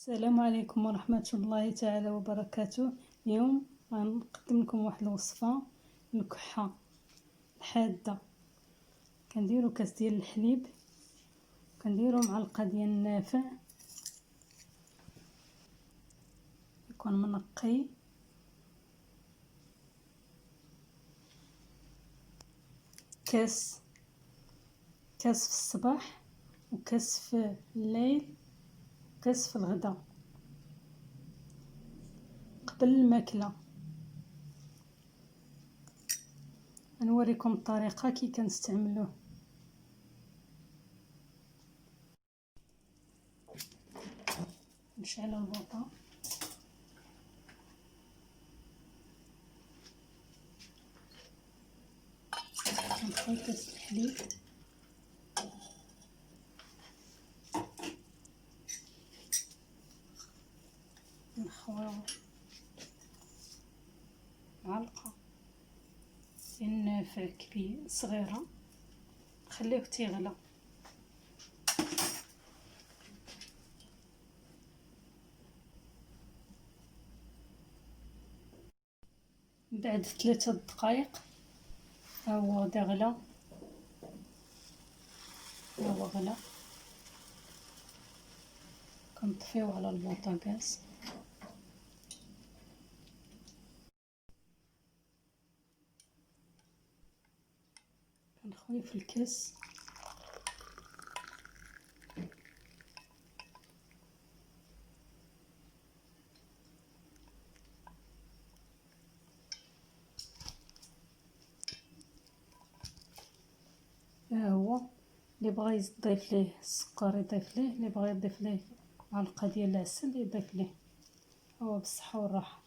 السلام عليكم ورحمة الله تعالى وبركاته. اليوم غنقدم لكم واحد الوصفة الكحة الحادة. كنديروا كاس ديال الحليب، كنديروا معلقه ديال النافع يكون منقي، كاس في الصباح وكاس في الليل وكاس في الغدا قبل الماكله. غنوريكم الطريقه كي كنستعملوه. نشعل البوطه، نخوي كاس الحليب، نخويو معلقه ديال النافع كبير صغيره، نخليوه تيغلى. بعد 3 دقائق ها هو غدا غلا، ها هو غلا، كنطفيوه على البوطاغاز. كنخويه في الكاس، ها هو. اللي بغى يضيف ليه السكر يضيف ليه، اللي بغى يضيف ليه معلقه ديال العسل يضيف ليه. هو بالصحه والراحه.